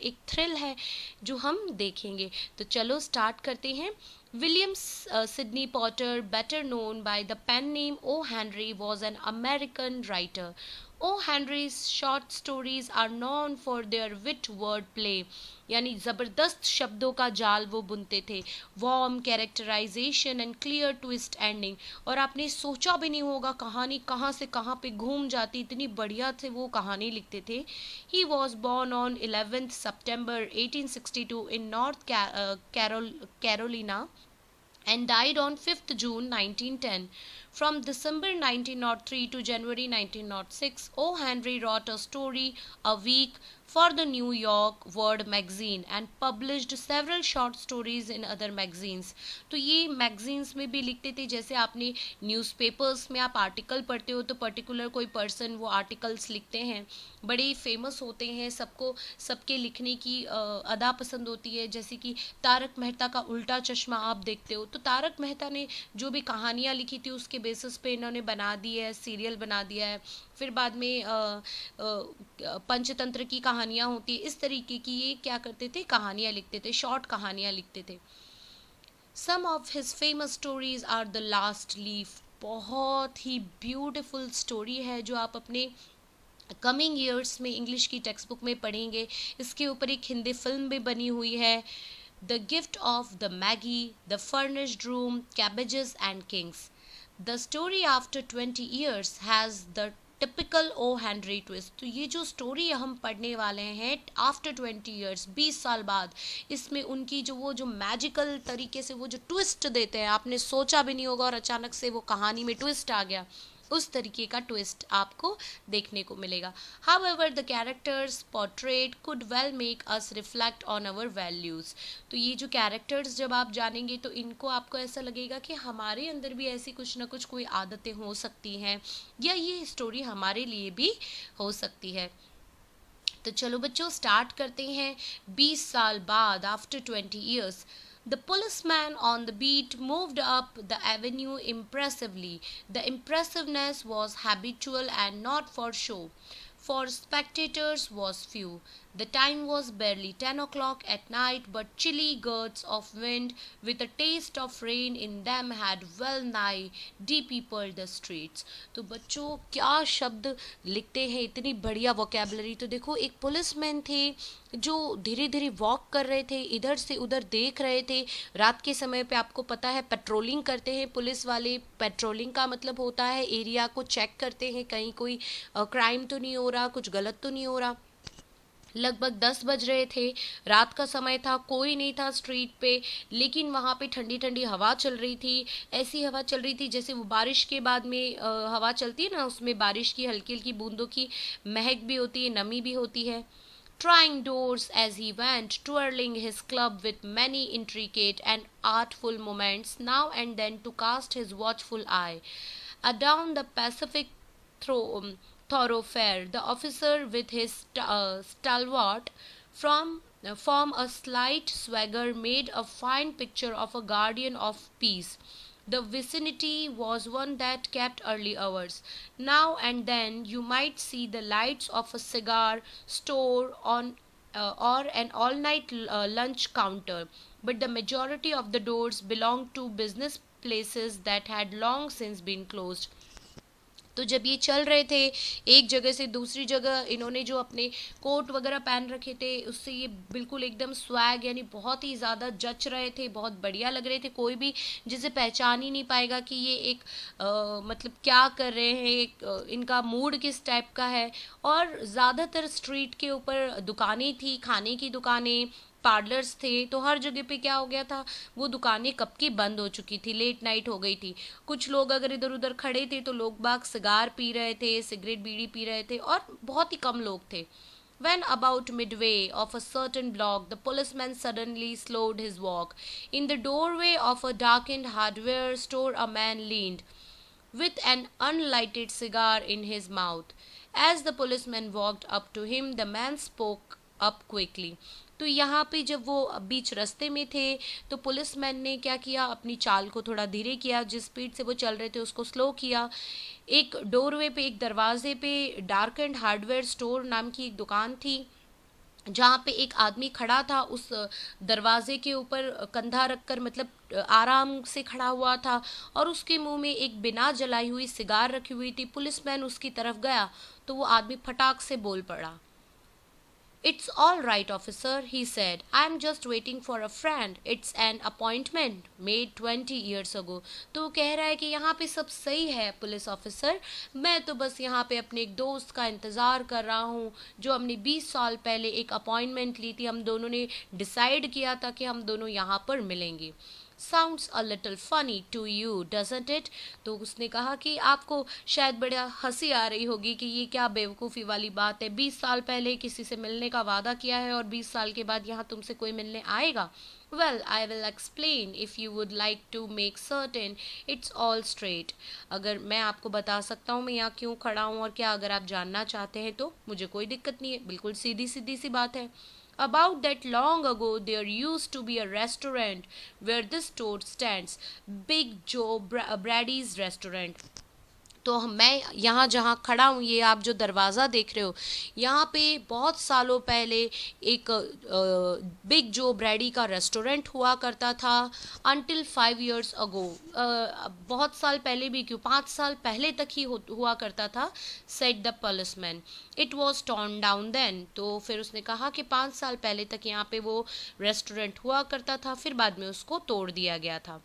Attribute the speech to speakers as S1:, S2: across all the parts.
S1: एक थ्रिल है जो हम देखेंगे। तो चलो स्टार्ट करते हैं। William Sydney Potter, better known by the pen name O. Henry, was an American writer. O. Henry's short stories are known for their wit, word play, यानी ज़बरदस्त शब्दों का जाल वो बुनते थे, warm characterisation and clear twist ending. और आपने सोचा भी नहीं होगा कहानी कहाँ से कहाँ पे घूम जाती, इतनी बढ़िया से वो कहानी लिखते थे। He was born on 11th September 1862 in North Carolina and died on 5th June 1910. From December 1903 to January 1906, O. Henry wrote a story a week for the New York World magazine and published several short stories in other magazines. तो ये magazines में भी लिखते थे, जैसे आपने newspapers में आप आर्टिकल पढ़ते हो तो पर्टिकुलर कोई पर्सन वो आर्टिकल्स लिखते हैं, बड़े फेमस होते हैं, सबको सबके लिखने की अदा पसंद होती है। जैसे कि तारक मेहता का उल्टा चश्मा आप देखते हो, तो तारक मेहता ने जो भी कहानियाँ लिखी थी उसके बेसिस पे इन्होंने बना दी है, सीरियल बना दिया है। फिर बाद में पंचतंत्र की कहानियाँ होती है, इस तरीके की ये क्या करते थे, कहानियाँ लिखते थे, शॉर्ट कहानियाँ लिखते थे। Some of his famous stories are the last leaf, बहुत ही ब्यूटिफुल स्टोरी है जो आप अपने कमिंग ईयर्स में इंग्लिश की टेक्स्ट बुक में पढ़ेंगे। इसके ऊपर एक हिंदी फिल्म भी बनी हुई है, the gift of the Magi, the furnished room, cabbages and kings. The story after 20 years has the typical O Henry twist. तो ये जो स्टोरी हम पढ़ने वाले हैं आफ्टर 20 years, 20 साल बाद, इसमें उनकी जो मैजिकल तरीके से वो जो ट्विस्ट देते हैं, आपने सोचा भी नहीं होगा और अचानक से वो कहानी में ट्विस्ट आ गया, उस तरीके का ट्विस्ट आपको देखने को मिलेगा। However the characters portrait could well make us reflect on our values. तो ये जो कैरेक्टर्स जब आप जानेंगे तो इनको आपको ऐसा लगेगा कि हमारे अंदर भी ऐसी कुछ ना कुछ कोई आदतें हो सकती हैं, या ये स्टोरी हमारे लिए भी हो सकती है। तो चलो बच्चों स्टार्ट करते हैं। 20 साल बाद, after 20 years, the policeman on the beat moved up the avenue impressively. The impressiveness was habitual and not for show, for spectators was few. The time was barely 10 o'clock at night, but chilly gusts of wind with a taste of rain in them had well nigh de-peopled the streets. तो बच्चों क्या शब्द लिखते हैं, इतनी बढ़िया vocabulary. तो देखो, एक पुलिसमैन थे जो धीरे धीरे वॉक कर रहे थे, इधर से उधर देख रहे थे। रात के समय पे आपको पता है पेट्रोलिंग करते हैं पुलिस वाले। पेट्रोलिंग का मतलब होता है एरिया को चेक करते हैं, कहीं कोई क्राइम तो नहीं हो रहा, कुछ गलत तो नहीं हो रहा। लगभग 10 बज रहे थे, रात का समय था, कोई नहीं था स्ट्रीट पे, लेकिन वहाँ पे ठंडी ठंडी हवा चल रही थी। ऐसी हवा चल रही थी जैसे वो बारिश के बाद में हवा चलती है ना, उसमें बारिश की हल्की हल्की बूंदों की महक भी होती है, नमी भी होती है। Trying doors as he went, twirling his club with many intricate and artful movements, now and then to cast his watchful eye adown the Pacific thro- thoroughfare. The officer, with his stalwart form a slight swagger, made a fine picture of a guardian of peace. The vicinity was one that kept early hours. Now and then you might see the lights of a cigar store on or an all-night lunch counter, but the majority of the doors belonged to business places that had long since been closed. तो जब ये चल रहे थे एक जगह से दूसरी जगह, इन्होंने जो अपने कोट वगैरह पहन रखे थे उससे ये बिल्कुल एकदम स्वैग, यानी बहुत ही ज़्यादा जच रहे थे, बहुत बढ़िया लग रहे थे। कोई भी जिसे पहचान ही नहीं पाएगा कि ये एक मतलब क्या कर रहे हैं, इनका मूड किस टाइप का है। और ज़्यादातर स्ट्रीट के ऊपर दुकानें थी, खाने की दुकानें, पार्लर्स थे, तो हर जगह पे क्या हो गया था, वो दुकानें कब की बंद हो चुकी थी, लेट नाइट हो गई थी। कुछ लोग अगर इधर उधर खड़े थे तो लोग बाग सिगार पी रहे थे, सिगरेट बीड़ी पी रहे थे, और बहुत ही कम लोग थे। When about midway of a certain block, the policeman suddenly slowed his walk. In the doorway of a darkened hardware store, a man leaned, with an unlighted cigar in his mouth. As the policeman walked up to him, the man spoke up quickly. तो यहाँ पे जब वो बीच रास्ते में थे तो policeman ने क्या किया, अपनी चाल को थोड़ा धीरे किया, जिस स्पीड से वो चल रहे थे उसको स्लो किया। एक डोरवे पे, एक दरवाजे पे, डार्क एंड हार्डवेयर स्टोर नाम की एक दुकान थी, जहाँ पे एक आदमी खड़ा था उस दरवाजे के ऊपर कंधा रखकर, मतलब आराम से खड़ा हुआ था, और उसके मुंह में एक बिना जलाई हुई सिगार रखी हुई थी। पुलिसमैन उसकी तरफ गया तो वो आदमी फटाक से बोल पड़ा। "It's all right, officer," he said. "I'm just waiting for a friend. It's an appointment made 20 years ago." तो वो कह रहा है कि यहाँ पे सब सही है पुलिस ऑफिसर, मैं तो बस यहाँ पे अपने एक दोस्त का इंतज़ार कर रहा हूँ जो हमने 20 साल पहले एक अपॉइंटमेंट ली थी, हम दोनों ने डिसाइड किया था कि हम दोनों यहाँ पर मिलेंगे। Sounds a little funny to you, doesn't it? तो उसने कहा कि आपको शायद बड़ा हंसी आ रही होगी कि ये क्या बेवकूफ़ी वाली बात है, 20 साल पहले किसी से मिलने का वादा किया है और 20 साल के बाद यहाँ तुमसे कोई मिलने आएगा। Well, I will explain if you would like to make certain it's all straight. अगर मैं आपको बता सकता हूँ मैं यहाँ क्यों खड़ा हूँ और क्या, अगर आप जानना चाहते हैं तो मुझे कोई दिक्कत नहीं है, बिल्कुल सीधी सीधी सी बात है। About that long ago, there used to be a restaurant where this store stands, Big Joe Brady's restaurant. तो मैं यहाँ जहाँ खड़ा हूँ, ये आप जो दरवाज़ा देख रहे हो, यहाँ पे बहुत सालों पहले एक बिग जो ब्रैडी का रेस्टोरेंट हुआ करता था। अनटिल 5 years ago, बहुत साल पहले भी क्यों, 5 साल पहले तक ही हुआ करता था। Said the policeman, it was torn down then. तो फिर उसने कहा कि 5 साल पहले तक यहाँ पे वो रेस्टोरेंट हुआ करता था, फिर बाद में उसको तोड़ दिया गया था।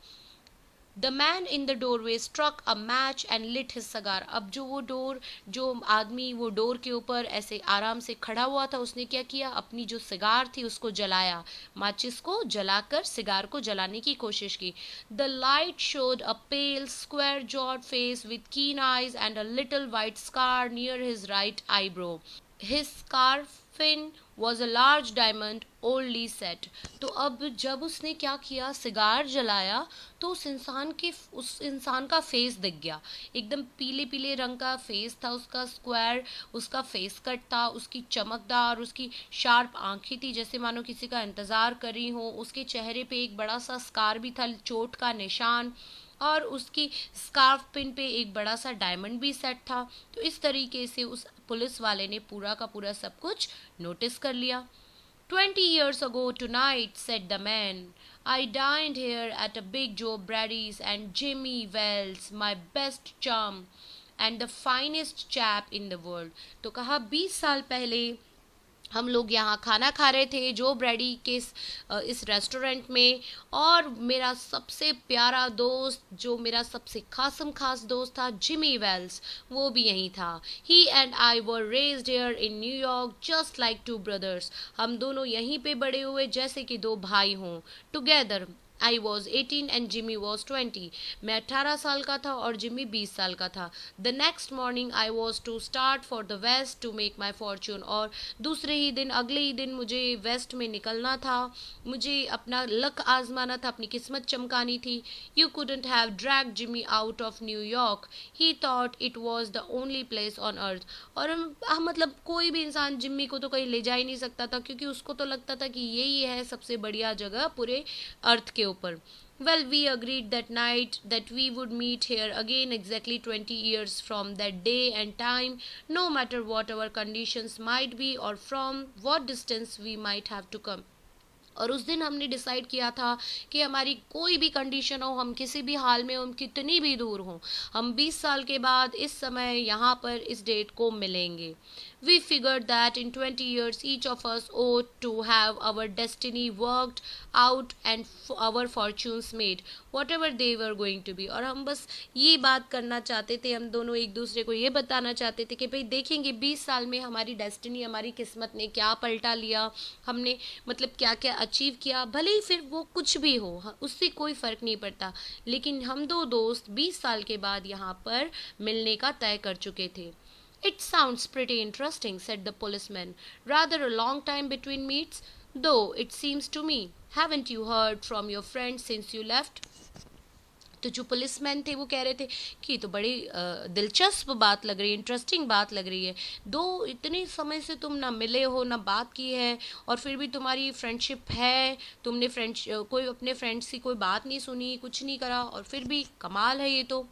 S1: The man in the doorway struck a match and lit his cigar. अब जो आदमी वो डोर के ऊपर ऐसे आराम से खड़ा हुआ था, उसने क्या किया, अपनी जो सिगार थी उसको जलाया, माचिस को जलाकर सिगार को जलाने की कोशिश की। The light showed a pale square jawed face with keen eyes and a little white scar near his right eyebrow. His scarfin was a large diamond oldly set. तो अब जब उसने क्या किया, सिगार जलाया, तो उस इंसान का फेस दिख गया, एकदम पीले पीले रंग का फेस था उसका, स्क्वायर उसका फेस कट था, उसकी चमकदार, उसकी शार्प आंखें थी जैसे मानो किसी का इंतज़ार कर रही हो, उसके चेहरे पे एक बड़ा सा स्कार भी था, चोट का निशान, और उसकी स्कार्फ पिन पे एक बड़ा सा डायमंड भी सेट था। तो इस तरीके से उस पुलिस वाले ने पूरा का पूरा सब कुछ नोटिस कर लिया। 20 years ago tonight, said the man, I dined here at a Big Joe Brady's and Jimmy Wells, my best chum and the finest chap in the world. तो कहा 20 साल पहले हम लोग यहाँ खाना खा रहे थे जो ब्रैडी के इस रेस्टोरेंट में, और मेरा सबसे प्यारा दोस्त, जो मेरा सबसे खासम खास दोस्त था, जिमी वेल्स, वो भी यहीं था। He and I were raised here in New York just like two brothers. हम दोनों यहीं पे बड़े हुए जैसे कि दो भाई हों। Together I was 18 and Jimmy was 20. मैं 18 साल का था और जिमी 20 साल का था। The next morning I was to start for the west to make my fortune. और दूसरे ही दिन, अगले ही दिन मुझे वेस्ट में निकलना था, मुझे अपना लक आजमाना था, अपनी किस्मत चमकानी थी। You couldn't have dragged Jimmy out of New York. He thought it was the only place on earth. और मतलब कोई भी इंसान जिम्मी को तो कहीं ले जा ही नहीं सकता था, क्योंकि उसको तो लगता था कि यही है सबसे बढ़िया जगह पूरे अर्थ के ऊपर। Well, we agreed that night that we would meet here again exactly 20 years from that day and time, no matter what our conditions might be or from what distance we might have to come. और उस दिन हमने decide किया था कि हमारी कोई भी कंडीशन हो, हम किसी भी हाल में हो, हम कितनी भी दूर हों, हम 20 साल के बाद इस समय यहाँ पर इस डेट को मिलेंगे। We figured that in 20 years each of us ought to have our destiny worked out and our fortunes made, whatever they were going to be. और हम बस ये बात करना चाहते थे, हम दोनों एक दूसरे को ये बताना चाहते थे कि भाई देखेंगे 20 साल में हमारी डेस्टिनी, हमारी किस्मत ने क्या पलटा लिया, हमने मतलब क्या क्या अचीव किया, भले ही फिर वो कुछ भी हो, उससे कोई फ़र्क नहीं पड़ता, लेकिन हम दो दोस्त 20 साल के बाद यहाँ पर मिलने का तय कर चुके थे। It sounds pretty interesting, said the policeman. Rather a long time between meets, though it seems to me. Haven't you heard from your friends since you left? तो जो पुलिसमैन थे वो कह रहे थे कि तो बड़ी दिलचस्प बात लग रही है, इंटरेस्टिंग बात लग रही है, दो इतने समय से तुम ना मिले हो ना बात की है, और फिर भी तुम्हारी फ्रेंडशिप है, तुमने कोई अपने फ्रेंड्स की कोई बात नहीं सुनी, कुछ नहीं करा, और फिर भी कमाल है ये तो।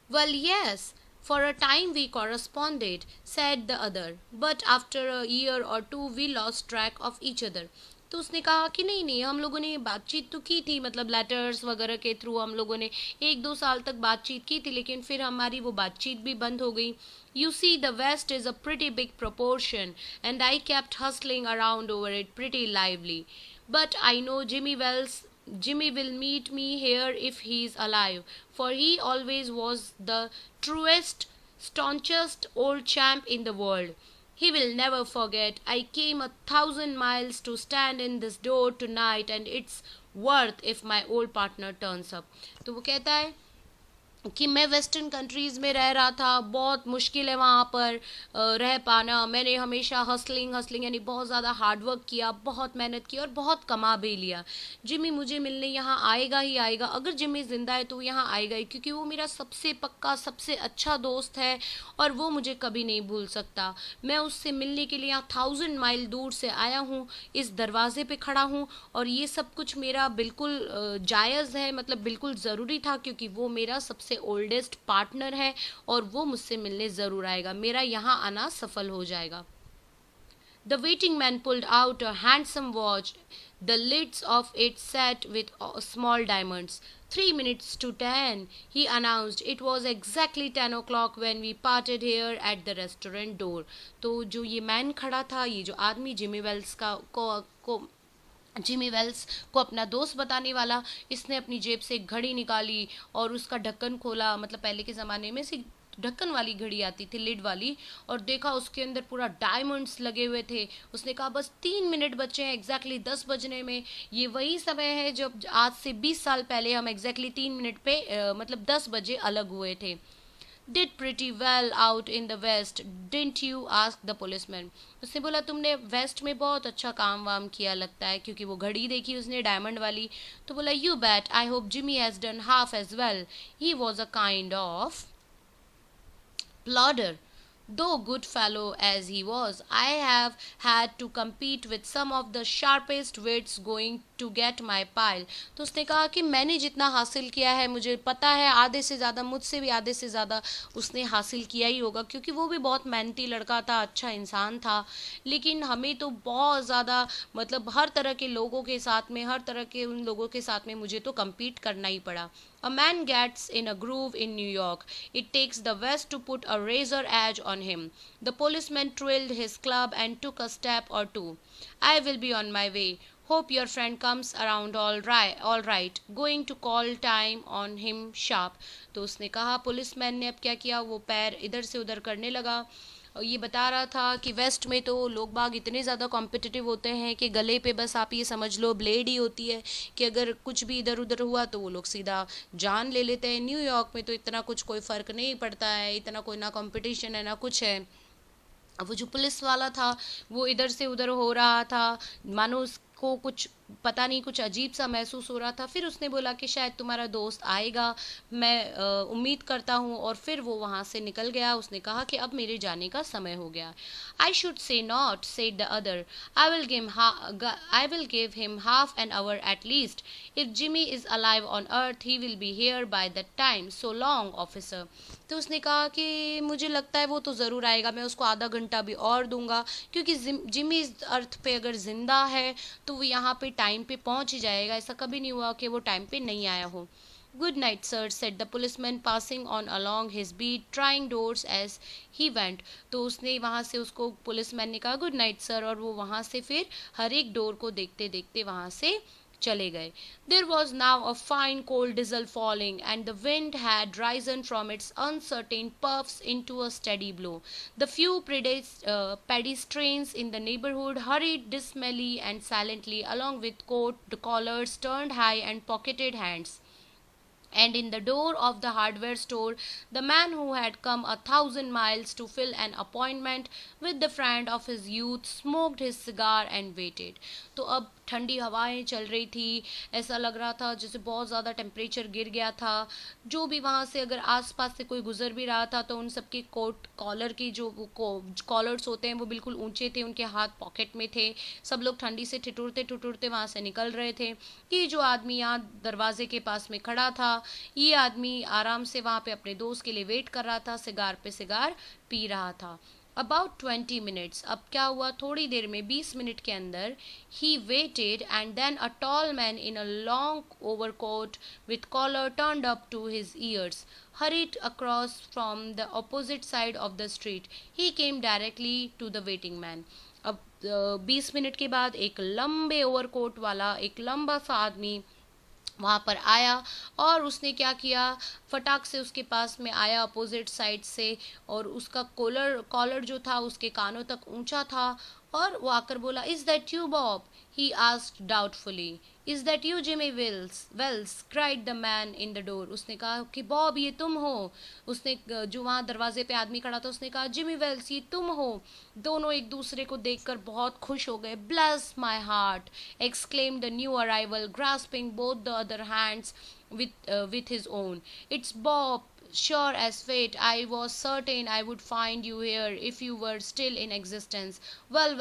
S1: Well, yes, For a time we corresponded, said the other, but after a year or two we lost track of each other. तो उसने कहा कि नहीं नहीं, हम लोगों ने बातचीत तो की थी, मतलब लेटर्स वगैरह के थ्रू हम लोगों ने 1-2 साल तक बातचीत की थी, लेकिन फिर हमारी वो बातचीत भी बंद हो गई. You see, the West is a pretty big proportion, and I kept hustling around over it pretty lively. But I know Jimmy will meet me here if he's alive, for he always was the truest, staunchest old champ in the world. He will never forget. I came 1,000 miles to stand in this door tonight, and it's worth if my old partner turns up. तो वो कहता है कि मैं western countries में रह रहा था, बहुत मुश्किल है वहाँ पर रह पाना. मैंने हमेशा हसलिंग हसलिंग यानी बहुत ज़्यादा हार्ड वर्क किया, बहुत मेहनत की और बहुत कमा भी लिया. जिमी मुझे मिलने यहाँ आएगा ही आएगा. अगर जिमी ज़िंदा है तो वो यहाँ आएगा ही, क्योंकि वो मेरा सबसे पक्का सबसे अच्छा दोस्त है और वो मुझे कभी नहीं भूल सकता. मैं उससे मिलने के लिए यहाँ 1,000 माइल दूर से आया हूँ, इस दरवाजे पे खड़ा हूँ, और ये सब कुछ मेरा बिल्कुल जायज़ है, मतलब बिल्कुल ज़रूरी था, क्योंकि वो मेरा सबसे ओल्डेस्ट पार्टनर है और वो मुझसे मिलने ज़रूर आएगा. मेरा यहाँ आना सफल हो जाएगा. The waiting man pulled out a handsome watch. The lids of it set with small diamonds. 3 minutes to 10, he announced. It was exactly 10 o'clock when we parted here at the restaurant door. तो जो ये man खड़ा था, ये जो आदमी Jimmy Wales को अपना दोस्त बताने वाला, इसने अपनी जेब से एक घड़ी निकाली और उसका ढक्कन खोला. मतलब पहले के ज़माने में से ढक्कन वाली घड़ी आती थी, लिड वाली, और देखा उसके अंदर पूरा डायमंड्स लगे हुए थे. उसने कहा बस 3 मिनट बचे हैं एग्जैक्टली 10 बजने में. ये वही समय है जब आज से 20 साल पहले हम एग्जैक्टली 3 मिनट पे मतलब 10 बजे अलग हुए थे. Did pretty well out in the west, didn't you? asked the policeman. उसने बोला तुमने वेस्ट में बहुत अच्छा काम वाम किया लगता है, क्योंकि वो घड़ी देखी उसने डायमंड वाली. तो बोला you bet. I hope Jimmy has done half as well. He was a kind of plodder. Though good fellow as he was, I have had to compete with some of the sharpest wits going to get my pile. तो उसने कहा कि मैंने जितना हासिल किया है, मुझे पता है आधे से ज़्यादा, मुझसे भी आधे से ज़्यादा उसने हासिल किया ही होगा, क्योंकि वो भी बहुत मेहनती लड़का था, अच्छा इंसान था. लेकिन हमें तो बहुत ज़्यादा, मतलब हर तरह के लोगों के साथ में, हर तरह के उन लोगों के साथ में मुझे तो compete करना ही पड़ा. A man gets in a groove in New York. It takes the West to put a razor edge on him. The policeman twirled his club and took a step or two. I will be on my way. Hope your friend comes around all right. All right. Going to call time on him sharp. तो उसने कहा, policeman ने अब क्या किया, वो पैर इधर से उधर करने लगा. और ये बता रहा था कि वेस्ट में तो लोग बाग इतने ज़्यादा कॉम्पिटिटिव होते हैं कि गले पे बस आप ये समझ लो ब्लेड ही होती है, कि अगर कुछ भी इधर उधर हुआ तो वो लोग सीधा जान ले लेते हैं. न्यूयॉर्क में तो इतना कुछ कोई फ़र्क नहीं पड़ता है, इतना कोई ना कंपटीशन है ना कुछ है. अब वो जो पुलिस वाला था वो इधर से उधर हो रहा था, मानो उसको कुछ पता नहीं, कुछ अजीब सा महसूस हो रहा था. फिर उसने बोला कि शायद तुम्हारा दोस्त आएगा, मैं उम्मीद करता हूँ, और फिर वो वहाँ से निकल गया. उसने कहा कि अब मेरे जाने का समय हो गया. I should say not, said the other. I will give him half an hour at least. If Jimmy is alive on earth, he will be here by that time. So long, officer. तो उसने कहा कि मुझे लगता है वो तो ज़रूर आएगा, मैं उसको आधा घंटा भी और दूंगा, क्योंकि जिमी इस अर्थ पे अगर ज़िंदा है तो वो यहाँ पे टाइम पे पहुँच ही जाएगा. ऐसा कभी नहीं हुआ कि वो टाइम पे नहीं आया हो. Good night, sir, said the policeman, passing on along his beat, trying doors as he went. तो उसने वहाँ से, उसको पुलिसमैन ने कहा गुड नाइट सर, और वो वहाँ से फिर हर एक डोर को देखते देखते वहाँ से चले गए. There was now a fine cold drizzle falling, and the wind had risen from its uncertain puffs into a steady blow. The few pedestrians in the neighborhood hurried dismally and silently along with coat collars turned high and pocketed hands. And in the door of the hardware store, the man who had come 1,000 miles to fill an appointment with the friend of his youth smoked his cigar and waited. तो अब ठंडी हवाएं चल रही थी, ऐसा लग रहा था जैसे बहुत ज़्यादा टेम्परेचर गिर गया था। जो भी वहाँ से अगर आसपास से कोई गुजर भी रहा था तो उन सबके कोट कॉलर की जो कॉलर्स होते हैं वो बिल्कुल ऊंचे थे, उनके हाथ पॉकेट में थे। सब लोग ठंडी से ठिठुरते ठिठुरते वहाँ से निकल रहे थे। कि जो आदमी यहाँ दरवाजे के पास में खड़ा था, ये आदमी आराम से वहाँ पे अपने दोस्त के लिए वेट कर रहा था, सिगार पे सिगार पी रहा था। अबाउट 20 मिनट्स, अब क्या हुआ, थोड़ी देर में 20 मिनट के अंदर ही waited and then a tall man in a long overcoat with collar turned up to his ears hurried across from the opposite side of the street. He came directly to the waiting man. अब 20 minute के बाद एक लंबे overcoat वाला एक लंबा सा आदमी वहाँ पर आया और उसने क्या किया, फटाक से उसके पास में आया अपोजिट साइड से, और उसका कॉलर जो था उसके कानों तक ऊंचा था, और वो आकर बोला, is that you Bob? He asked doubtfully. Is that you Jimmy Wells cried the man in the door. उसने कहा कि बॉब ये तुम हो। उसने जो वहाँ दरवाजे पे आदमी खड़ा था उसने कहा, जिमी वेल्स ये तुम हो। दोनों एक दूसरे को देखकर बहुत खुश हो गए। Bless my heart, exclaimed the new arrival, grasping both the other hands with his own. It's Bob. Sure as fate, I was certain I would find you here if you were still in existence. Well,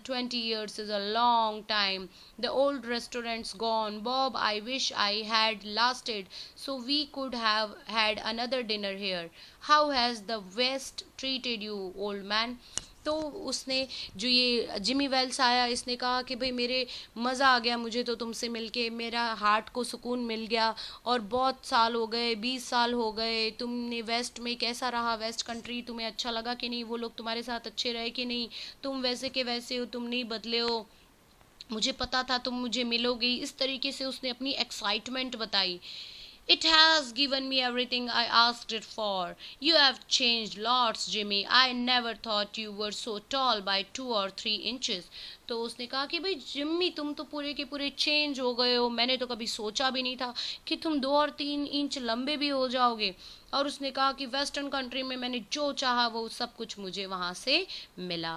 S1: 20 years is a long time. The old restaurant's gone. Bob, I wish I had lasted so we could have had another dinner here. How has the West treated you, old man? तो उसने जो ये Jimmy Wales आया, इसने कहा कि भाई मेरे मज़ा आ गया मुझे तो तुमसे मिलके, मेरा हार्ट को सुकून मिल गया, और बहुत साल हो गए, 20 साल हो गए। तुमने वेस्ट में कैसा रहा, वेस्ट कंट्री तुम्हें अच्छा लगा कि नहीं, वो लोग तुम्हारे साथ अच्छे रहे कि नहीं, तुम वैसे के वैसे हो, तुम नहीं बदले हो, मुझे पता था तुम मुझे मिलोगी। इस तरीके से उसने अपनी एक्साइटमेंट बताई। It has given me everything I asked it for. You have changed lots, Jimmy. I never thought you were so tall by 2 or 3 inches. तो उसने कहा कि भाई जिम्मी तुम तो पूरे के पूरे चेंज हो गए हो, मैंने तो कभी सोचा भी नहीं था कि तुम 2 और 3 इंच लंबे भी हो जाओगे। और उसने कहा कि वेस्टर्न कंट्री में मैंने जो चाहा वो सब कुछ मुझे वहाँ से मिला।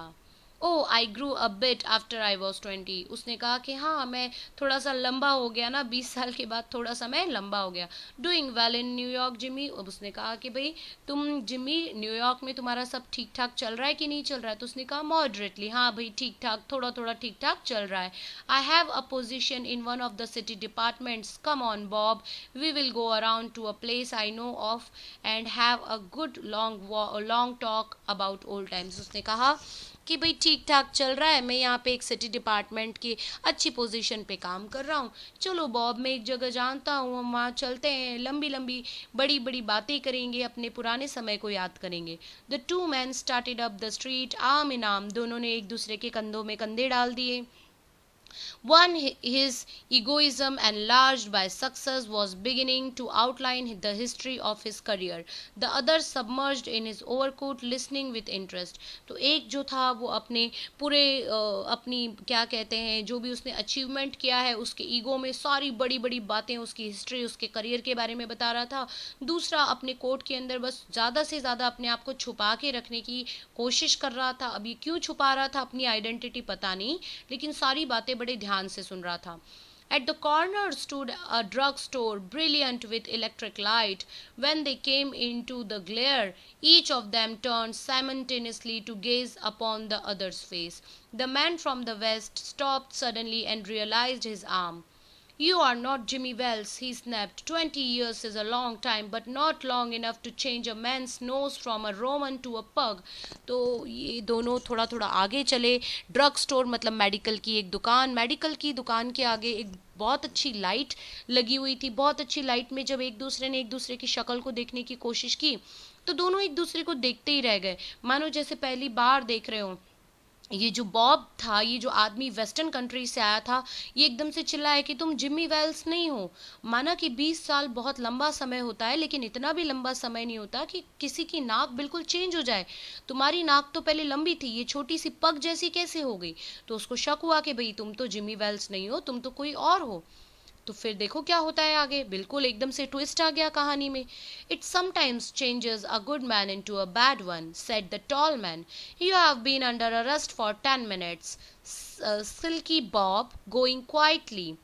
S1: Oh I grew a bit after I was 20। उसने कहा कि हाँ मैं थोड़ा सा लंबा हो गया ना, 20 साल के बाद थोड़ा सा मैं लंबा हो गया। Doing well in New York Jimmy. अब उसने कहा कि भाई तुम जिमी न्यूयॉर्क में तुम्हारा सब ठीक ठाक चल रहा है कि नहीं चल रहा है? तो उसने कहा मॉडरेटली, हाँ भाई ठीक ठाक, थोड़ा थोड़ा ठीक ठाक चल रहा है। I have a position in one of the city departments. Come on Bob, we will go around to a place I know of and have a good long talk about old times. उसने कहा कि भाई ठीक ठाक चल रहा है, मैं यहाँ पे एक सिटी डिपार्टमेंट की अच्छी पोजीशन पे काम कर रहा हूँ। चलो बॉब, मैं एक जगह जानता हूँ, हम वहाँ चलते हैं, लंबी लंबी बड़ी बड़ी बातें करेंगे, अपने पुराने समय को याद करेंगे। The two man started up the street arm in arm. दोनों ने एक दूसरे के कंधों में कंधे डाल दिए। One, his egoism enlarged by success, was beginning to outline the history of his career. The other submerged in his overcoat, listening with interest. तो एक जो था वो अपने पूरे अपनी क्या कहते हैं जो भी उसने अचीवमेंट किया है उसके ईगो में सारी बड़ी बड़ी बातें, उसकी हिस्ट्री, उसके करियर के बारे में बता रहा था। दूसरा अपने कोट के अंदर बस ज़्यादा से ज़्यादा अपने आप को छुपा के रखने की कोशिश कर रहा था। अब ये क्यों छुपा रहा था अपनी आइडेंटिटी पता नहीं, लेकिन सारी बातें बड़े ध्यान से सुन रहा था। At the corner stood a drugstore, brilliant with electric light. When they came into the glare, each of them turned simultaneously to gaze upon the other's face. The man from the west stopped suddenly and realized his arm. You are not Jimmy Wells, he snapped. 20 years is a long time, but not long enough to change a man's nose from a Roman to a pug. तो ये दोनों थोड़ा थोड़ा आगे चले। Drug store मतलब medical की एक दुकान, मेडिकल की दुकान के आगे एक बहुत अच्छी लाइट लगी हुई थी। बहुत अच्छी लाइट में जब एक दूसरे ने एक दूसरे की शक्ल को देखने की कोशिश की तो दोनों एक दूसरे को देखते ही रह गए, मानो जैसे पहली बार देख रहे हों। ये जो बॉब था, ये जो आदमी वेस्टर्न कंट्री से आया था, ये एकदम से चिल्लाया कि तुम जिम्मी वेल्स नहीं हो। माना कि 20 साल बहुत लंबा समय होता है, लेकिन इतना भी लंबा समय नहीं होता कि किसी की नाक बिल्कुल चेंज हो जाए। तुम्हारी नाक तो पहले लंबी थी, ये छोटी सी पग जैसी कैसे हो गई? तो उसको शक हुआ कि भाई तुम तो जिम्मी वेल्स नहीं हो, तुम तो कोई और हो। तो फिर देखो क्या होता है आगे, बिल्कुल एकदम से ट्विस्ट आ गया कहानी में. It sometimes changes a good man into a bad one, said the tall man. You have been under arrest for 10 minutes. Silky Bob, going quietly.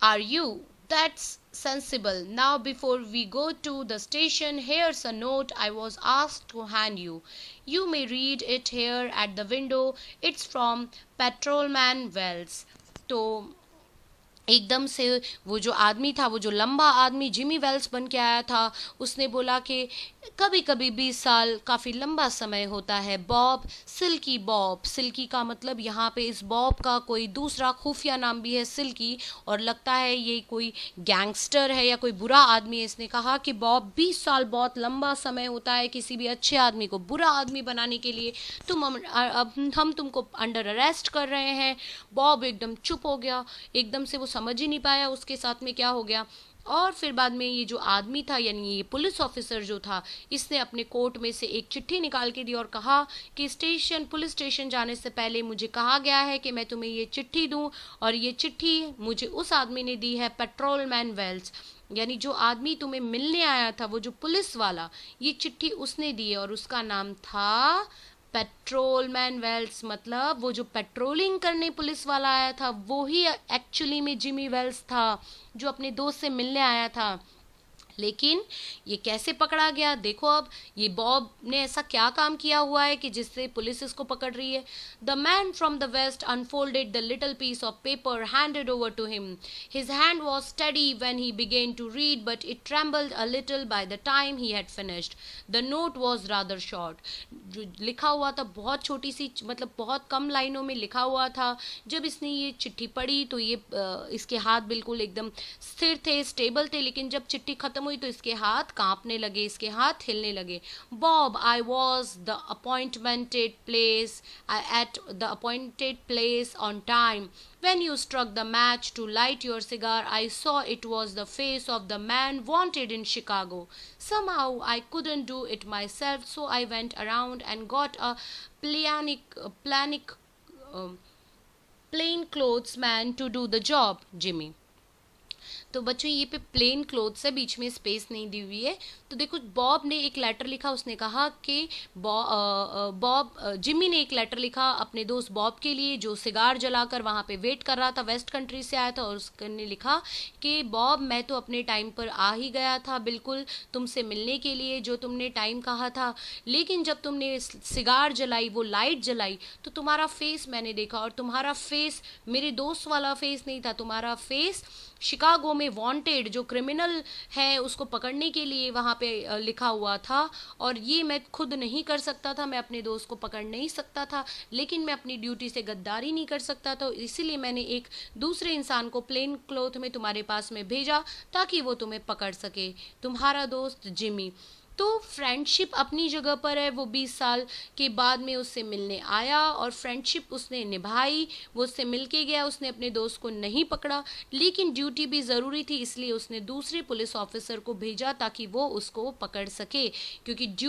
S1: Are you? That's sensible. Now, before we go to the station, here's a note I was asked to hand you. You may read it here at the window. It's from Patrolman Wells. तो एकदम से वो जो आदमी था, वो जो लंबा आदमी जिमी वेल्स बन के आया था, उसने बोला कि कभी कभी 20 साल काफ़ी लंबा समय होता है. बॉब, सिल्की बॉब, सिल्की का मतलब यहाँ पे इस बॉब का कोई दूसरा खुफिया नाम भी है सिल्की, और लगता है ये कोई गैंगस्टर है या कोई बुरा आदमी है. इसने कहा कि बॉब 20 साल बहुत लंबा समय होता है किसी भी अच्छे आदमी को बुरा आदमी बनाने के लिए. अब हम तुमको अंडर अरेस्ट कर रहे हैं. बॉब एकदम चुप हो गया, एकदम से वो समझ ही नहीं पाया उसके साथ में क्या हो गया. और फिर बाद में ये जो आदमी था, यानी ये पुलिस ऑफिसर जो था, इसने अपने कोट में से एक चिट्ठी निकाल के दी और कहा कि पुलिस स्टेशन जाने से पहले मुझे कहा गया है कि मैं तुम्हें ये चिट्ठी दूं, और ये चिट्ठी मुझे उस आदमी ने दी है, पेट्रोलमैन वेल्स. यानी जो आदमी तुम्हें मिलने आया था, वो जो पुलिस वाला, ये चिट्ठी उसने दी है, और उसका नाम था पेट्रोलमैन वेल्स. मतलब वो जो पेट्रोलिंग करने पुलिस वाला आया था, वो ही एक्चुअली में जिमी वेल्स था, जो अपने दोस्त से मिलने आया था. लेकिन ये कैसे पकड़ा गया, देखो अब ये बॉब ने ऐसा क्या काम किया हुआ है कि जिससे पुलिस इसको पकड़ रही है. The man from the West unfolded the little piece of paper handed over to him. His hand was steady when he began to read, but it trembled a little by the time he had finished. The note was rather short. जो लिखा हुआ था बहुत छोटी सी, मतलब बहुत कम लाइनों में लिखा हुआ था. जब इसने ये चिट्ठी पढ़ी तो ये इसके हाथ बिल्कुल एकदम स्थिर थे, स्टेबल थे, लेकिन जब चिट्ठी खत्म हुई तो इसके हाथ कांपने लगे, इसके हाथ हिलने लगे. Bob, I was the appointed place at the appointed place on time. When you struck the match to light your cigar, I saw it was the face of the man wanted in Chicago. Somehow I couldn't do it myself, so I went around and got a plain clothes man to do the job, Jimmy. तो बच्चों ये पे plane cloth है, बीच में space नहीं दी हुई है. तो देखो बॉब ने एक लेटर लिखा, उसने कहा कि जिमी ने एक लेटर लिखा अपने दोस्त बॉब के लिए, जो सिगार जलाकर वहाँ पे वेट कर रहा था, वेस्ट कंट्री से आया था, और उसने लिखा कि बॉब, मैं तो अपने टाइम पर आ ही गया था बिल्कुल तुमसे मिलने के लिए, जो तुमने टाइम कहा था, लेकिन जब तुमने सिगार जलाई, वो लाइट जलाई, तो तुम्हारा फेस मैंने देखा, और तुम्हारा फेस मेरे दोस्त वाला फेस नहीं था, तुम्हारा फेस शिकागो में वांटेड, जो क्रिमिनल है उसको पकड़ने के लिए वहाँ पे लिखा हुआ था. और ये मैं खुद नहीं कर सकता था, मैं अपने दोस्त को पकड़ नहीं सकता था, लेकिन मैं अपनी ड्यूटी से गद्दारी नहीं कर सकता था, इसीलिए मैंने एक दूसरे इंसान को प्लेन क्लोथ में तुम्हारे पास में भेजा ताकि वो तुम्हें पकड़ सके. तुम्हारा दोस्त जिमी. तो फ्रेंडशिप अपनी जगह पर है. वो 20 साल के बाद में उससे मिलने आया और फ्रेंडशिप उसने निभाई, वो उससे मिल के गया, उसने अपने दोस्त को नहीं पकड़ा, लेकिन ड्यूटी भी ज़रूरी थी, इसलिए उसने दूसरे पुलिस ऑफिसर को भेजा ताकि वो उसको पकड़ सके, क्योंकि ड्यूटी